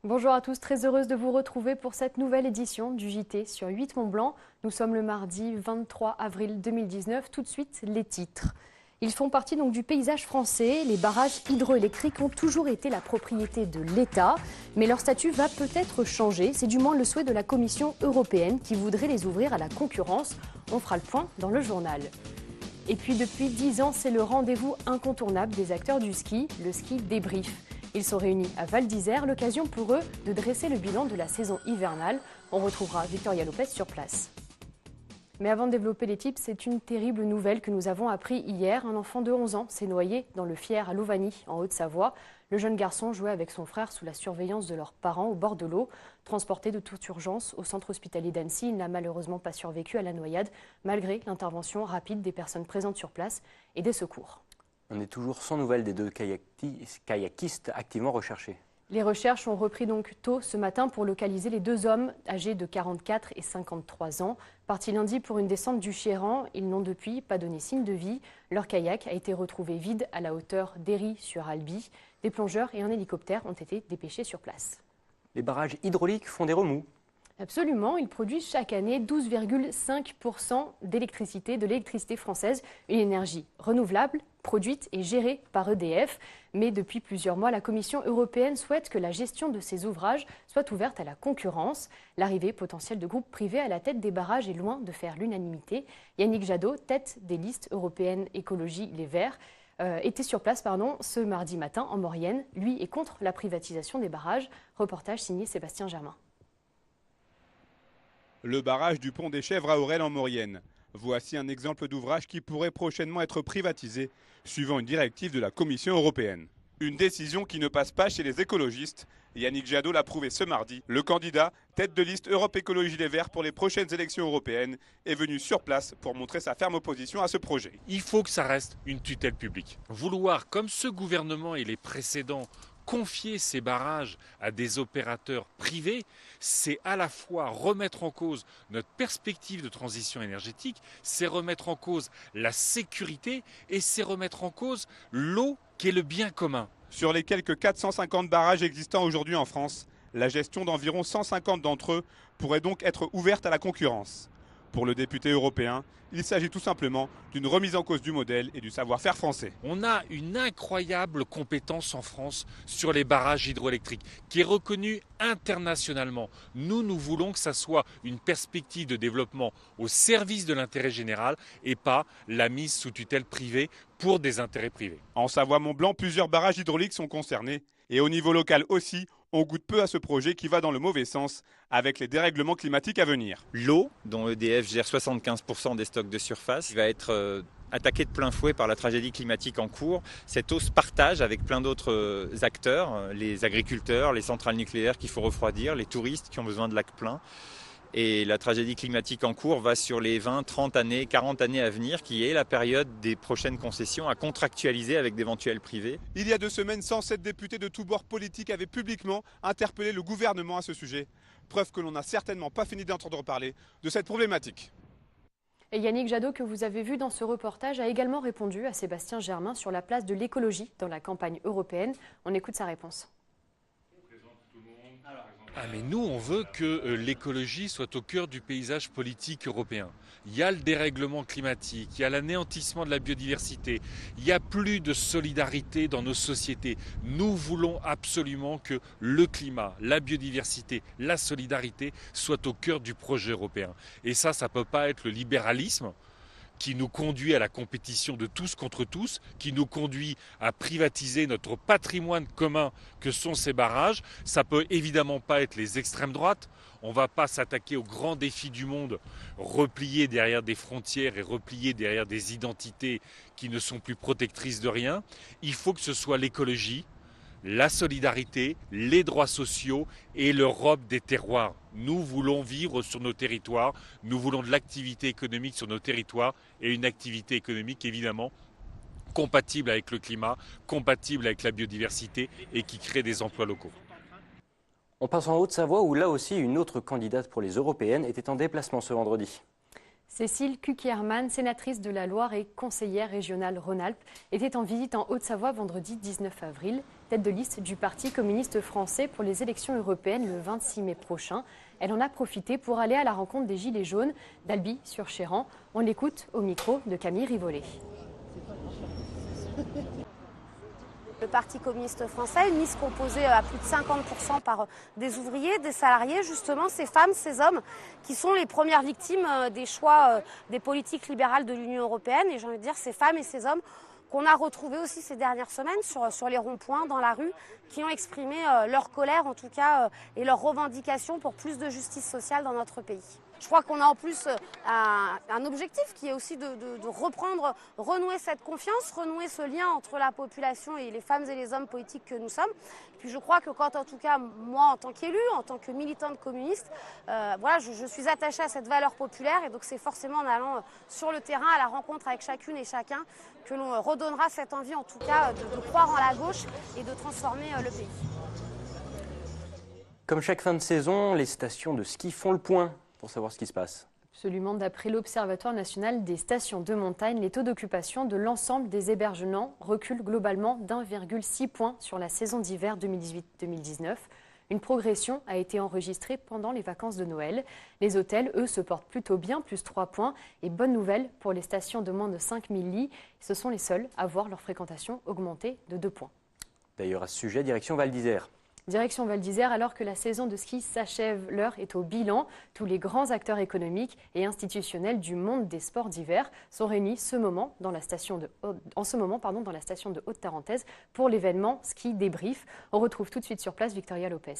Bonjour à tous, très heureuse de vous retrouver pour cette nouvelle édition du JT sur 8 Mont-Blanc. Nous sommes le mardi 23 avril 2019. Tout de suite, les titres. Ils font partie donc du paysage français. Les barrages hydroélectriques ont toujours été la propriété de l'État, mais leur statut va peut-être changer. C'est du moins le souhait de la Commission européenne qui voudrait les ouvrir à la concurrence. On fera le point dans le journal. Et puis depuis 10 ans, c'est le rendez-vous incontournable des acteurs du ski, le ski débrief. Ils sont réunis à Val d'Isère, l'occasion pour eux de dresser le bilan de la saison hivernale. On retrouvera Victoria Lopez sur place. Mais avant de développer les tips, c'est une terrible nouvelle que nous avons appris hier. Un enfant de 11 ans s'est noyé dans le Fier à Louvagny, en Haute-Savoie. Le jeune garçon jouait avec son frère sous la surveillance de leurs parents au bord de l'eau. Transporté de toute urgence au centre hospitalier d'Annecy, il n'a malheureusement pas survécu à la noyade, malgré l'intervention rapide des personnes présentes sur place et des secours. On est toujours sans nouvelles des deux kayakistes activement recherchés. Les recherches ont repris donc tôt ce matin pour localiser les deux hommes âgés de 44 et 53 ans. Partis lundi pour une descente du Chéran, ils n'ont depuis pas donné signe de vie. Leur kayak a été retrouvé vide à la hauteur d'Héry-sur-Albi. Des plongeurs et un hélicoptère ont été dépêchés sur place. Les barrages hydrauliques font des remous. Absolument, ils produisent chaque année 12,5% d'électricité, de l'électricité française, une énergie renouvelable, produite et gérée par EDF. Mais depuis plusieurs mois, la Commission européenne souhaite que la gestion de ces ouvrages soit ouverte à la concurrence. L'arrivée potentielle de groupes privés à la tête des barrages est loin de faire l'unanimité. Yannick Jadot, tête des listes européennes Écologie Les Verts, était sur place ce mardi matin en Maurienne. Lui est contre la privatisation des barrages. Reportage signé Sébastien Germain. Le barrage du pont des Chèvres à Aurel en Maurienne. Voici un exemple d'ouvrage qui pourrait prochainement être privatisé, suivant une directive de la Commission européenne. Une décision qui ne passe pas chez les écologistes. Yannick Jadot l'a prouvé ce mardi. Le candidat, tête de liste Europe Écologie Les Verts pour les prochaines élections européennes, est venu sur place pour montrer sa ferme opposition à ce projet. Il faut que ça reste une tutelle publique. Vouloir, comme ce gouvernement et les précédents, confier ces barrages à des opérateurs privés, c'est à la fois remettre en cause notre perspective de transition énergétique, c'est remettre en cause la sécurité et c'est remettre en cause l'eau qui est le bien commun. Sur les quelques 450 barrages existants aujourd'hui en France, la gestion d'environ 150 d'entre eux pourrait donc être ouverte à la concurrence. Pour le député européen, il s'agit tout simplement d'une remise en cause du modèle et du savoir-faire français. On a une incroyable compétence en France sur les barrages hydroélectriques qui est reconnue internationalement. Nous voulons que ça soit une perspective de développement au service de l'intérêt général et pas la mise sous tutelle privée pour des intérêts privés. En Savoie-Mont-Blanc, plusieurs barrages hydrauliques sont concernés et au niveau local aussi, on goûte peu à ce projet qui va dans le mauvais sens avec les dérèglements climatiques à venir. L'eau, dont EDF gère 75% des stocks de surface, va être attaquée de plein fouet par la tragédie climatique en cours. Cette eau se partage avec plein d'autres acteurs, les agriculteurs, les centrales nucléaires qu'il faut refroidir, les touristes qui ont besoin de lacs pleins. Et la tragédie climatique en cours va sur les 20, 30 années, 40 années à venir, qui est la période des prochaines concessions à contractualiser avec d'éventuels privés. Il y a 2 semaines, 107 députés de tous bords politiques avaient publiquement interpellé le gouvernement à ce sujet. Preuve que l'on n'a certainement pas fini d'entendre parler de cette problématique. Et Yannick Jadot, que vous avez vu dans ce reportage, a également répondu à Sébastien Germain sur la place de l'écologie dans la campagne européenne. On écoute sa réponse. Mais nous, on veut que l'écologie soit au cœur du paysage politique européen. Il y a le dérèglement climatique, il y a l'anéantissement de la biodiversité, il n'y a plus de solidarité dans nos sociétés. Nous voulons absolument que le climat, la biodiversité, la solidarité soient au cœur du projet européen. Et ça ne peut pas être le libéralisme qui nous conduit à la compétition de tous contre tous, qui nous conduit à privatiser notre patrimoine commun que sont ces barrages. Ça peut évidemment pas être les extrêmes droites. On ne va pas s'attaquer aux grands défis du monde, repliés derrière des frontières et repliés derrière des identités qui ne sont plus protectrices de rien. Il faut que ce soit l'écologie, la solidarité, les droits sociaux et l'Europe des terroirs. Nous voulons vivre sur nos territoires, nous voulons de l'activité économique sur nos territoires et une activité économique évidemment compatible avec le climat, compatible avec la biodiversité et qui crée des emplois locaux. On passe en Haute-Savoie où là aussi une autre candidate pour les européennes était en déplacement ce vendredi. Cécile Cukierman, sénatrice de la Loire et conseillère régionale Rhône-Alpes, était en visite en Haute-Savoie vendredi 19 avril. tête de liste du Parti communiste français pour les élections européennes le 26 mai prochain. Elle en a profité pour aller à la rencontre des Gilets jaunes d'Albi-sur-Chéran. On l'écoute au micro de Camille Rivollet. Le Parti communiste français, une liste composée à plus de 50% par des ouvriers, des salariés, justement, ces femmes, ces hommes qui sont les premières victimes des choix des politiques libérales de l'Union européenne. Et j'ai envie de dire ces femmes et ces hommes qu'on a retrouvés aussi ces dernières semaines sur les ronds-points, dans la rue, qui ont exprimé leur colère en tout cas et leurs revendications pour plus de justice sociale dans notre pays. Je crois qu'on a en plus un objectif qui est aussi de renouer cette confiance, renouer ce lien entre la population et les femmes et les hommes politiques que nous sommes. Et puis je crois que quand, en tout cas, moi en tant qu'élue, en tant que militante communiste, voilà, je suis attachée à cette valeur populaire et donc c'est forcément en allant sur le terrain à la rencontre avec chacune et chacun que l'on redonnera cette envie en tout cas de croire en la gauche et de transformer le pays. Comme chaque fin de saison, les stations de ski font le point pour savoir ce qui se passe. Absolument. D'après l'Observatoire national des stations de montagne, les taux d'occupation de l'ensemble des hébergements reculent globalement d'1,6 point sur la saison d'hiver 2018-2019. Une progression a été enregistrée pendant les vacances de Noël. Les hôtels, eux, se portent plutôt bien, plus 3 points. Et bonne nouvelle pour les stations de moins de 5000 lits. Ce sont les seuls à voir leur fréquentation augmenter de 2 points. D'ailleurs, à ce sujet, direction Val d'Isère. Direction Val d'Isère, alors que la saison de ski s'achève, l'heure est au bilan. Tous les grands acteurs économiques et institutionnels du monde des sports d'hiver sont réunis en ce moment dans la station de Haute-Tarentaise pour l'événement Ski Débrief. On retrouve tout de suite sur place Victoria Lopez.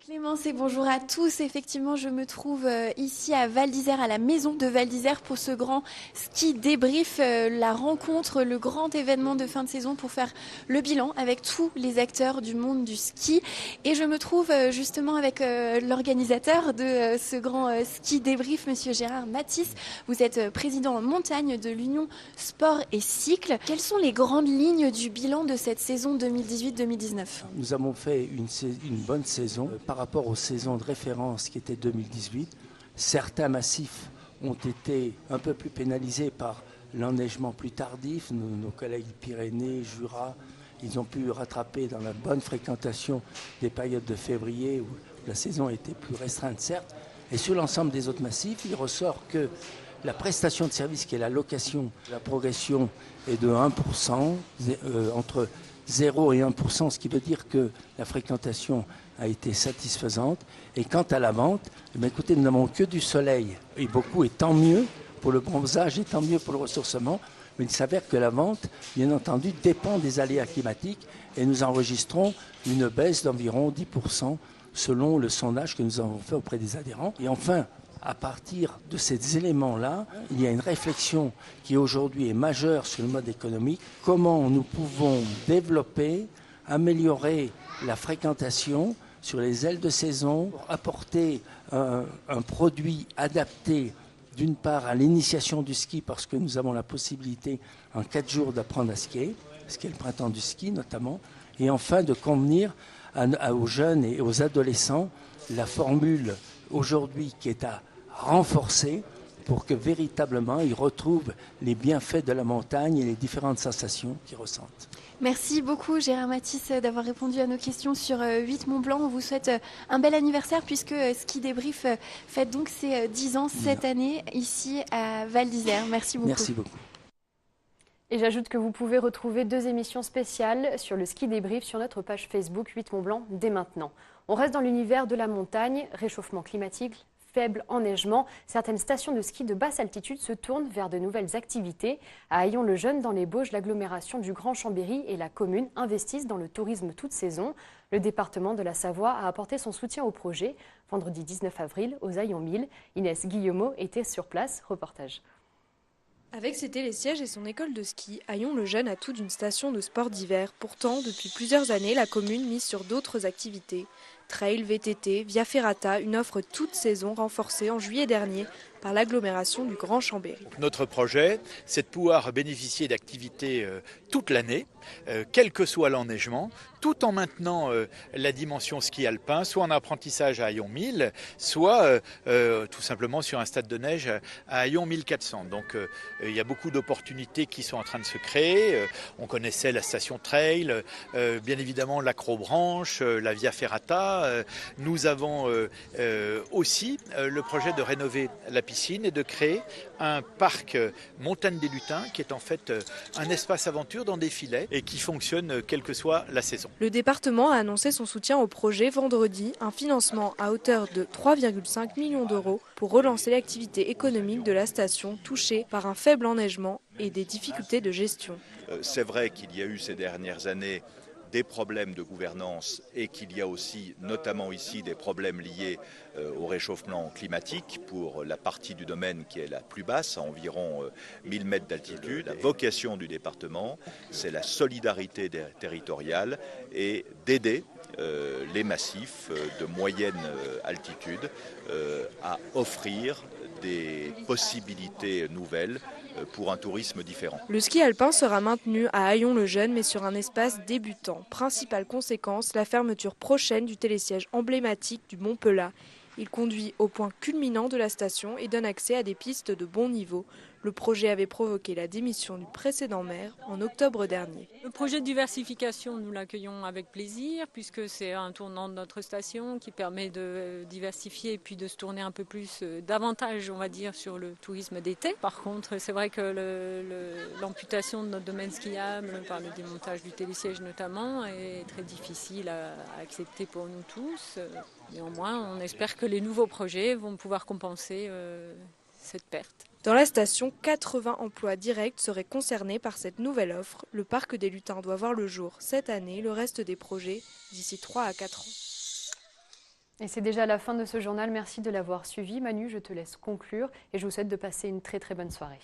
Clémence et bonjour à tous. Effectivement, je me trouve ici à Val d'Isère, à la maison de Val d'Isère pour ce grand ski débrief, la rencontre, le grand événement de fin de saison pour faire le bilan avec tous les acteurs du monde du ski. Et je me trouve justement avec l'organisateur de ce grand ski débrief, monsieur Gérard Matisse. Vous êtes président en montagne de l'Union Sport et Cycle. Quelles sont les grandes lignes du bilan de cette saison 2018-2019 ? Nous avons fait une bonne saison. Par rapport aux saisons de référence qui étaient 2018, certains massifs ont été un peu plus pénalisés par l'enneigement plus tardif. Nos collègues Pyrénées, Jura, ils ont pu rattraper dans la bonne fréquentation des périodes de février où la saison était plus restreinte, certes. Et sur l'ensemble des autres massifs, il ressort que la prestation de service qui est la location, la progression est de 1%, entre 0 et 1%, ce qui veut dire que la fréquentation a été satisfaisante. Et quant à la vente, écoutez, nous n'avons que du soleil, et beaucoup, et tant mieux pour le bronzage, et tant mieux pour le ressourcement. Mais il s'avère que la vente, bien entendu, dépend des aléas climatiques, et nous enregistrons une baisse d'environ 10% selon le sondage que nous avons fait auprès des adhérents. Et enfin, à partir de ces éléments-là, il y a une réflexion qui aujourd'hui est majeure sur le mode économique. Comment nous pouvons développer, améliorer la fréquentation sur les ailes de saison, apporter un produit adapté d'une part à l'initiation du ski parce que nous avons la possibilité en 4 jours d'apprendre à skier, ce qui est le printemps du ski notamment, et enfin de convenir aux jeunes et aux adolescents la formule aujourd'hui qui est à renforcer pour que véritablement ils retrouvent les bienfaits de la montagne et les différentes sensations qu'ils ressentent. Merci beaucoup Gérard Matisse d'avoir répondu à nos questions sur 8 Mont Blanc. On vous souhaite un bel anniversaire puisque Ski Débrief fête donc ses 10 ans cette année ici à Val d'Isère. Merci beaucoup. Merci beaucoup. Et j'ajoute que vous pouvez retrouver 2 émissions spéciales sur le Ski Débrief sur notre page Facebook 8 Mont Blanc dès maintenant. On reste dans l'univers de la montagne, réchauffement climatique, faible enneigement, certaines stations de ski de basse altitude se tournent vers de nouvelles activités. À Haillons-le-Jeune, dans les Bauges, l'agglomération du Grand Chambéry et la commune investissent dans le tourisme toute saison. Le département de la Savoie a apporté son soutien au projet. Vendredi 19 avril, aux Haillons-Mille, Inès Guillemot était sur place. Reportage. Avec ses télésièges et son école de ski, Haillons-le-Jeune a tout d'une station de sport d'hiver. Pourtant, depuis plusieurs années, la commune mise sur d'autres activités. Trail, VTT, Via Ferrata, une offre toute saison renforcée en juillet dernier par l'agglomération du Grand Chambéry. Notre projet, c'est de pouvoir bénéficier d'activités toute l'année, quel que soit l'enneigement, tout en maintenant la dimension ski alpin, soit en apprentissage à Hayon 1000, soit tout simplement sur un stade de neige à Hayon 1400. Donc il y a beaucoup d'opportunités qui sont en train de se créer. On connaissait la station Trail, bien évidemment l'acrobranche, la Via Ferrata. Nous avons aussi le projet de rénover la piscine et de créer un parc Montagne des Lutins qui est en fait un espace aventure dans des filets et qui fonctionne quelle que soit la saison. Le département a annoncé son soutien au projet vendredi, un financement à hauteur de 3,5 millions d'euros pour relancer l'activité économique de la station touchée par un faible enneigement et des difficultés de gestion. C'est vrai qu'il y a eu ces dernières années des problèmes de gouvernance et qu'il y a aussi, notamment ici, des problèmes liés au réchauffement climatique pour la partie du domaine qui est la plus basse, à environ 1000 mètres d'altitude. La vocation du département, c'est la solidarité territoriale et d'aider les massifs de moyenne altitude à offrir des possibilités nouvelles pour un tourisme différent. Le ski alpin sera maintenu à Hayon-le-Jeune, mais sur un espace débutant. Principale conséquence, la fermeture prochaine du télésiège emblématique du Mont Pelat. Il conduit au point culminant de la station et donne accès à des pistes de bon niveau. Le projet avait provoqué la démission du précédent maire en octobre dernier. Le projet de diversification, nous l'accueillons avec plaisir puisque c'est un tournant de notre station qui permet de diversifier et puis de se tourner un peu plus davantage, on va dire, sur le tourisme d'été. Par contre, c'est vrai que l'amputation de notre domaine skiable par le démontage du télésiège notamment est très difficile à accepter pour nous tous. Néanmoins, on espère que les nouveaux projets vont pouvoir compenser cette perte. Dans la station, 80 emplois directs seraient concernés par cette nouvelle offre. Le parc des lutins doit voir le jour cette année, le reste des projets d'ici 3 à 4 ans. Et c'est déjà la fin de ce journal. Merci de l'avoir suivi. Manu, je te laisse conclure et je vous souhaite de passer une très très bonne soirée.